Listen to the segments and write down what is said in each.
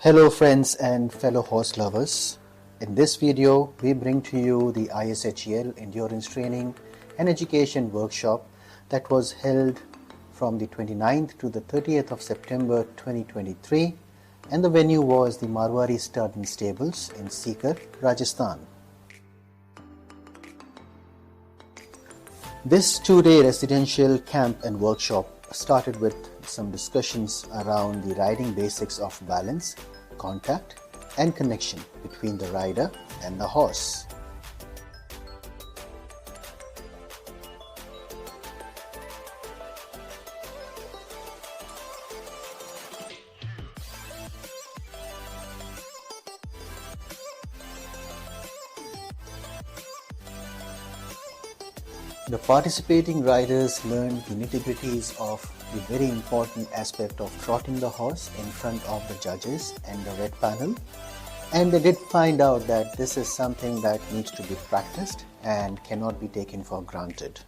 Hello friends and fellow horse lovers. In this video, we bring to you the ISHEL Endurance Training and Education Workshop that was held from the 29th to the 30th of September 2023, and the venue was the Marwari Stud and Stables in Sikar, Rajasthan. This two-day residential camp and workshop started with some discussions around the riding basics of balance, contact and connection between the rider and the horse. The participating riders learned the nitty-gritties of the very important aspect of trotting the horse in front of the judges and the red panel, and they did find out that this is something that needs to be practiced and cannot be taken for granted.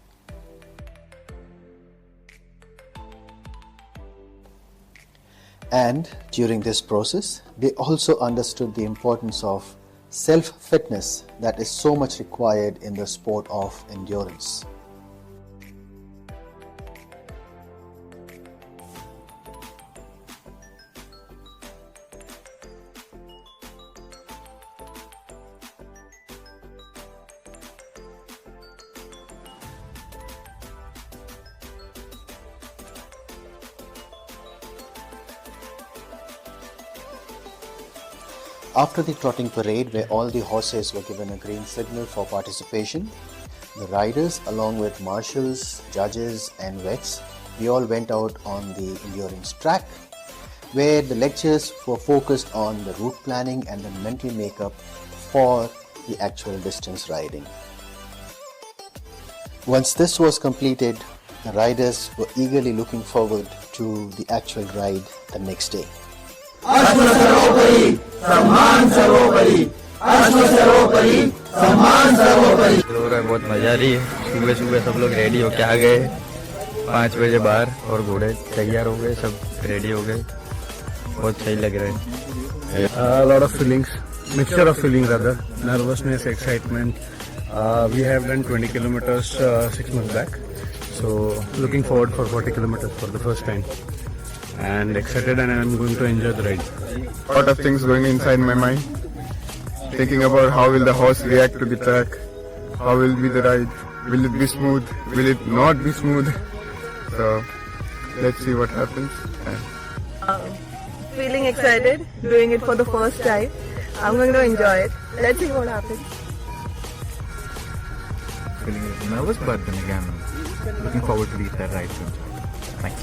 And during this process, they also understood the importance of self-fitness that is so much required in the sport of endurance. After the trotting parade, where all the horses were given a green signal for participation, the riders along with marshals, judges and vets, we all went out on the endurance track, where the lectures were focused on the route planning and the mental makeup for the actual distance riding. Once this was completed, the riders were eagerly looking forward to the actual ride the next day. अश्व सर्वोपरि सम्मान सर्वोपरि अश्व सर्वोपरि सम्मान सर्वोपरि। बहुत मजा आ रही है। सुबह सुबह सब लोग रेडी होके आ गए 5 बजे बाहर, और घोड़े तैयार हो गए, सब रेडी हो गए। बहुत सही लग रहा है। lot of feelings, mixture of feelings rather, nervousness, excitement. We have done 20 kilometers 6 months back, so looking forward for 40 kilometers for the first time. And excited, and I'm going to enjoy the ride. A lot of things going inside my mind, thinking about how will the horse react to the track, how will be the ride, will it be smooth, will it not be smooth. So let's see what happens. Feeling excited, doing it for the first time. I'm going to enjoy it. Let's see what happens. Feeling nervous, but then again looking forward to the ride. Thanks.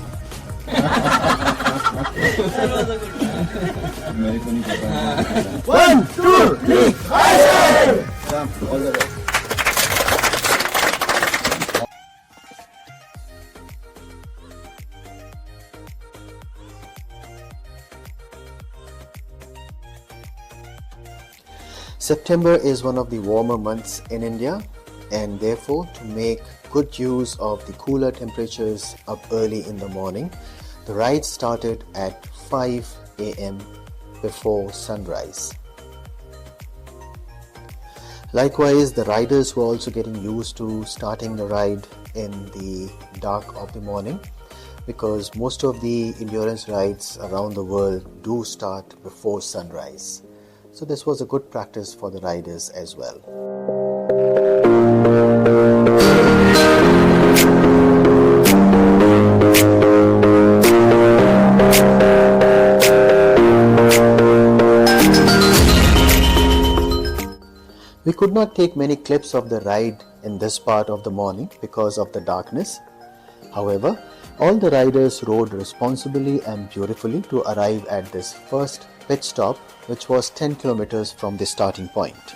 One, two, three, ISHEL! All the best. September is one of the warmer months in India, and therefore to make good use of the cooler temperatures up early in the morning, the ride started at 5 a.m. before sunrise. Likewise, the riders were also getting used to starting the ride in the dark of the morning, because most of the endurance rides around the world do start before sunrise. So this was a good practice for the riders as well. We could not take many clips of the ride in this part of the morning because of the darkness. However, all the riders rode responsibly and beautifully to arrive at this first pit stop, which was 10 kilometers from the starting point.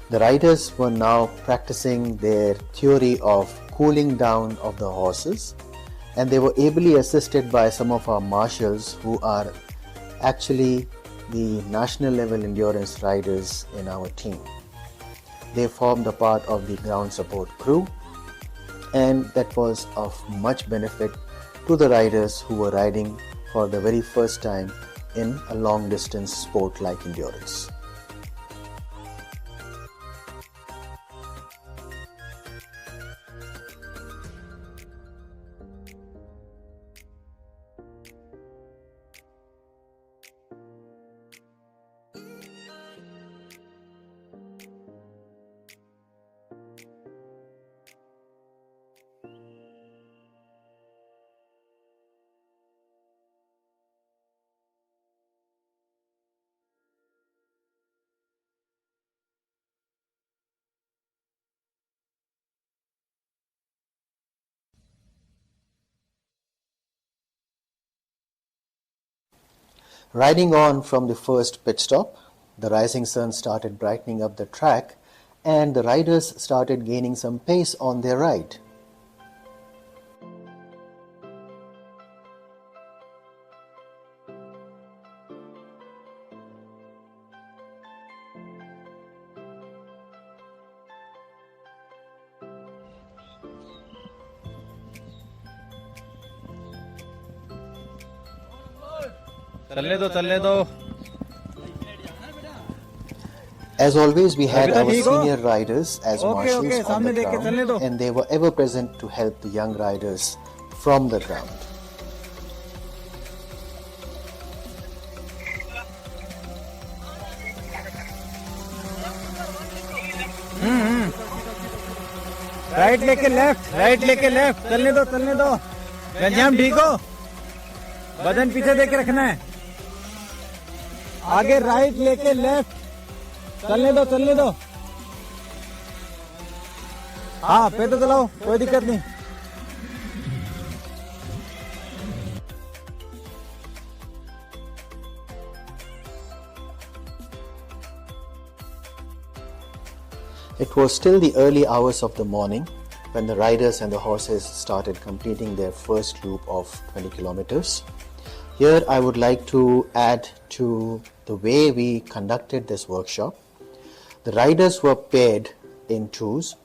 The riders were now practicing their theory of cooling down of the horses, and they were ably assisted by some of our marshals who are actually the national level endurance riders in our team. They formed a part of the ground support crew, and that was of much benefit to the riders who were riding for the very first time in a long distance sport like endurance. Riding on from the first pit stop, the rising sun started brightening up the track and the riders started gaining some pace on their ride. चलने दो As always, we had our senior riders as marshals on the ground, and they were ever present to help the young riders from the ground. Right लेके left चलने दो गंजाम ठीक हो बदन पीछे देके रखना है आगे राइट लेके लेफ्ट चलने दो हाँ पे तो चलाओ कोई दिक्कत नहीं It was still the early hours of the morning when the riders and the horses started completing their first loop of 20 kilometers. Here I would like to add to the way we conducted this workshop. The riders were paired in twos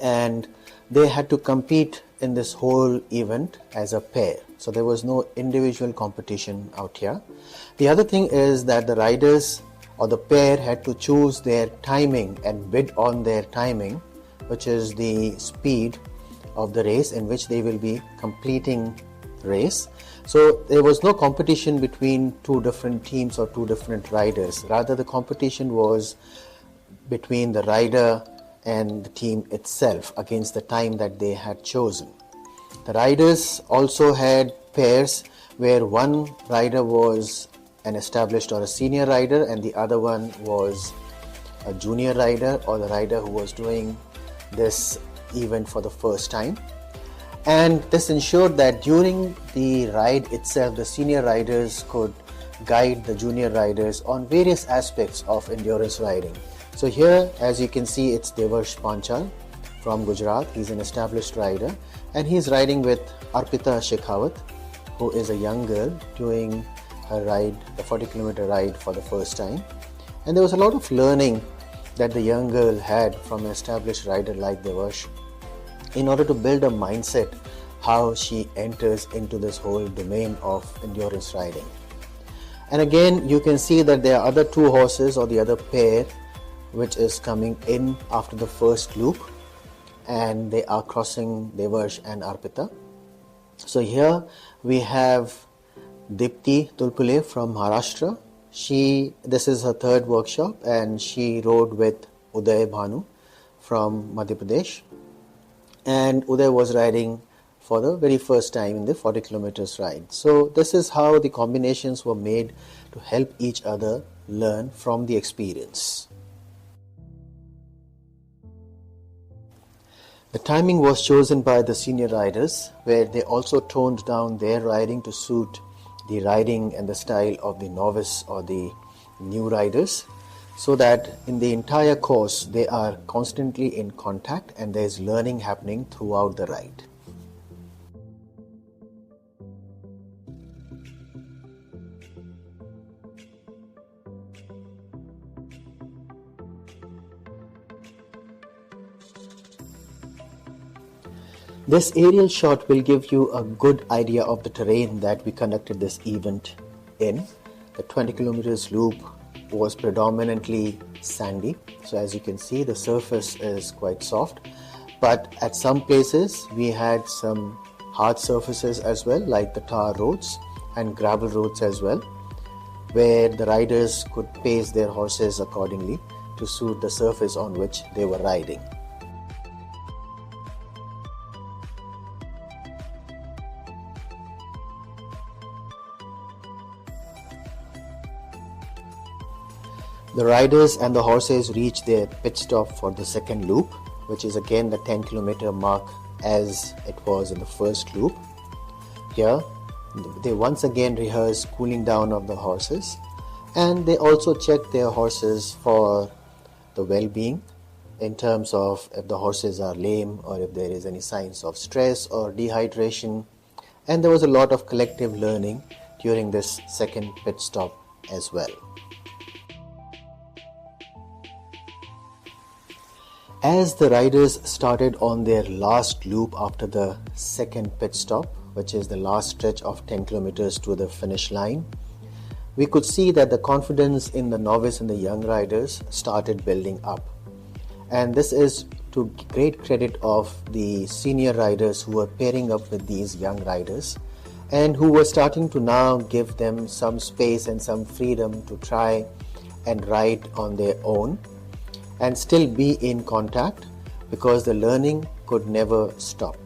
and they had to compete in this whole event as a pair. So there was no individual competition out here. The other thing is that the riders or the pair had to choose their timing and bid on their timing, which is the speed of the race in which they will be completing the race. So there was no competition between two different teams or two different riders. Rather, the competition was between the rider and the team itself against the time that they had chosen. The riders also had pairs where one rider was an established or a senior rider and the other one was a junior rider or the rider who was doing this event for the first time. And this ensured that during the ride itself, the senior riders could guide the junior riders on various aspects of endurance riding. So here, as you can see, it's Devarsh Panchal from Gujarat. He's an established rider and he's riding with Arpita Shekhawat, who is a young girl doing her ride, the 40-kilometer ride for the first time. And there was a lot of learning that the young girl had from an established rider like Devarsh in order to build a mindset how she enters into this whole domain of endurance riding. And again, you can see that there are other two horses or the other pair which is coming in after the first loop and they are crossing Devarsh and Arpita. So here we have Dipti Tulpule from Maharashtra. This is her third workshop and she rode with Uday Bhanu from Madhya Pradesh. And Uday was riding for the very first time in the 40 kilometers ride. So this is how the combinations were made to help each other learn from the experience. The timing was chosen by the senior riders, where they also toned down their riding to suit the riding and the style of the novice or the new riders, so that in the entire course they are constantly in contact and there is learning happening throughout the ride. This aerial shot will give you a good idea of the terrain that we conducted this event in. The 20 kilometers loop was predominantly sandy. So as you can see, the surface is quite soft. But at some places, we had some hard surfaces as well, like the tar roads and gravel roads as well, where the riders could pace their horses accordingly to suit the surface on which they were riding. The riders and the horses reached their pit stop for the second loop, which is again the 10-kilometer mark as it was in the first loop. Here, they once again rehearsed cooling down of the horses, and they also checked their horses for the well-being in terms of if the horses are lame or if there is any signs of stress or dehydration. And there was a lot of collective learning during this second pit stop as well. As the riders started on their last loop after the second pit stop, which is the last stretch of 10 kilometers to the finish line, we could see that the confidence in the novice and the young riders started building up. And this is to great credit of the senior riders who were pairing up with these young riders and who were starting to now give them some space and some freedom to try and ride on their own and still be in contact, because the learning could never stop.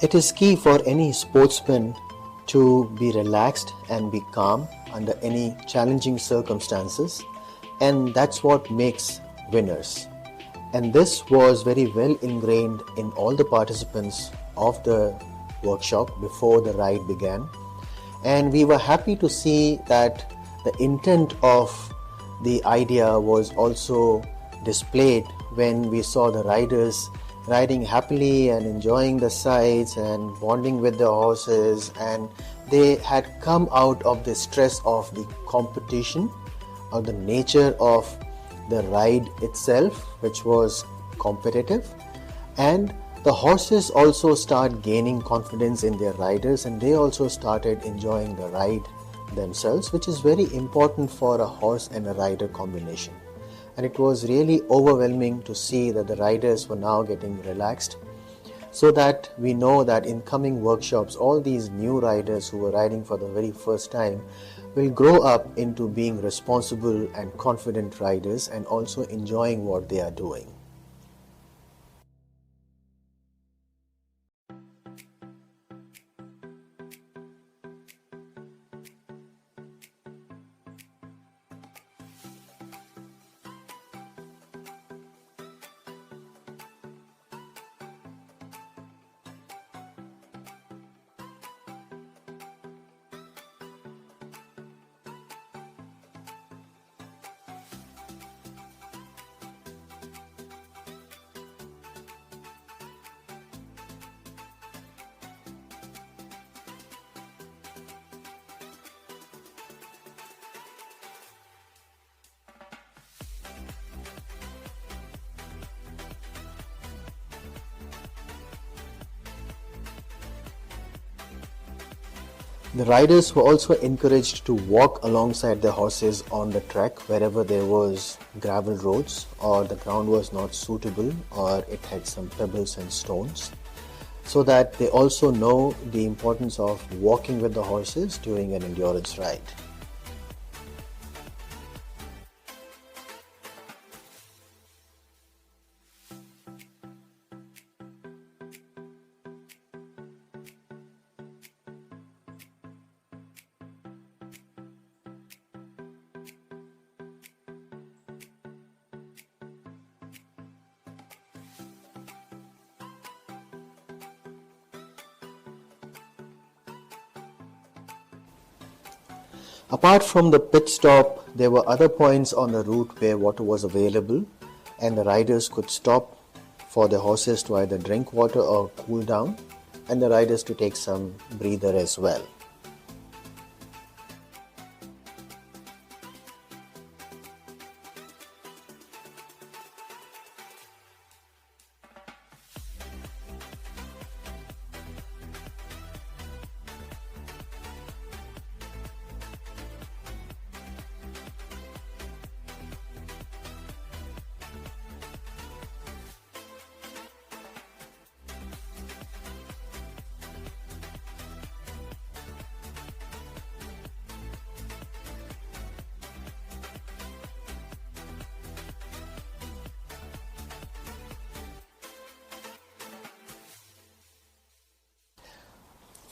It is key for any sportsman to be relaxed and be calm under any challenging circumstances, and that's what makes winners. And this was very well ingrained in all the participants of the workshop before the ride began, and we were happy to see that the intent of the idea was also displayed when we saw the riders riding happily and enjoying the sights and bonding with the horses, and they had come out of the stress of the competition or the nature of the ride itself, which was competitive. And the horses also start gaining confidence in their riders, and they also started enjoying the ride themselves, which is very important for a horse and a rider combination. And it was really overwhelming to see that the riders were now getting relaxed, so that we know that in coming workshops, all these new riders who were riding for the very first time will grow up into being responsible and confident riders and also enjoying what they are doing. The riders were also encouraged to walk alongside their horses on the track wherever there was gravel roads or the ground was not suitable or it had some pebbles and stones, so that they also know the importance of walking with the horses during an endurance ride. Apart from the pit stop, there were other points on the route where water was available and the riders could stop for the horses to either drink water or cool down, and the riders to take some breather as well.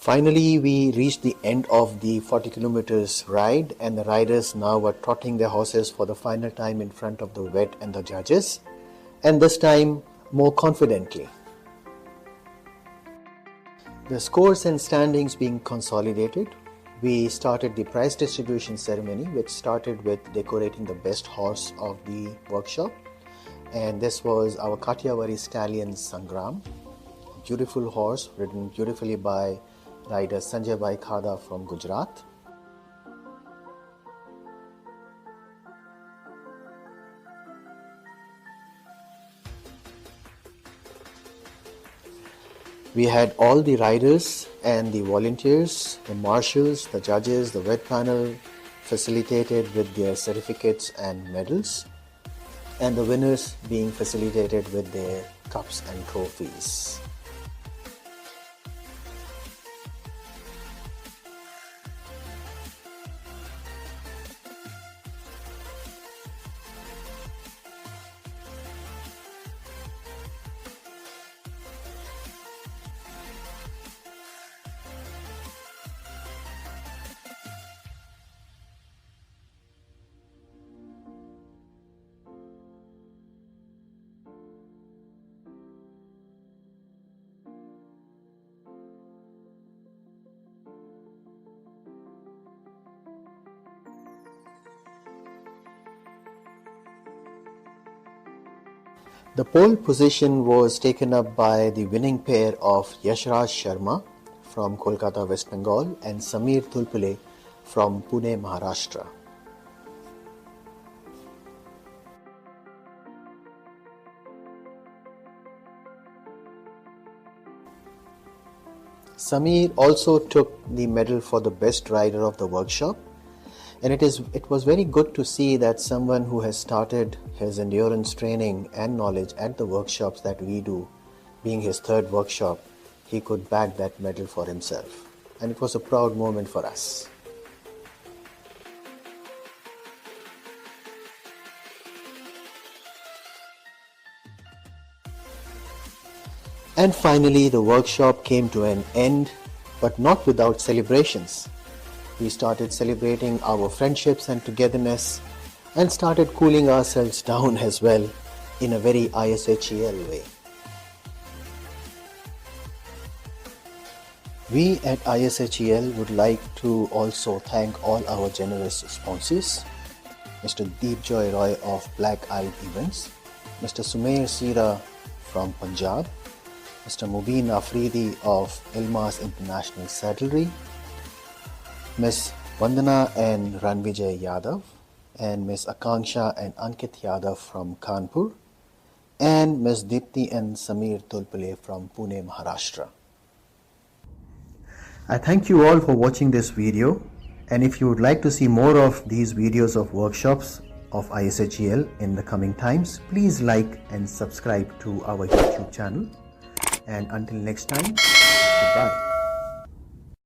Finally, we reached the end of the 40 kilometers ride, and the riders now were trotting their horses for the final time in front of the vet and the judges, and this time more confidently. The scores and standings being consolidated, we started the prize distribution ceremony, which started with decorating the best horse of the workshop, and this was our Kathiawari stallion Sangram, a beautiful horse ridden beautifully by rider Sanjay Bhai Khada from Gujarat. We had all the riders and the volunteers, the marshals, the judges, the vet panel facilitated with their certificates and medals, and the winners being facilitated with their cups and trophies. The pole position was taken up by the winning pair of Yashraj Sharma from Kolkata, West Bengal, and Sameer Tulpule from Pune, Maharashtra. Sameer also took the medal for the best rider of the workshop, and it was very good to see that someone who has started his endurance training and knowledge at the workshops that we do, being his third workshop, he could bag that medal for himself, and it was a proud moment for us. And finally, the workshop came to an end, but not without celebrations. We started celebrating our friendships and togetherness and started cooling ourselves down as well in a very ISHEL way. We at ISHEL would like to also thank all our generous sponsors, Mr. Deep Joy Roy of Black Eyed Events, Mr. Sumair Sira from Punjab, Mr. Mubin Afridi of Ilmas International Saddlery, Ms. Vandana and Ranvijay Yadav, and Ms. Akanksha and Ankit Yadav from Kanpur, and Ms. Dipti and Sameer Tulpule from Pune, Maharashtra. I thank you all for watching this video, and if you would like to see more of these videos of workshops of ISHEL in the coming times, please like and subscribe to our YouTube channel. And until next time, goodbye.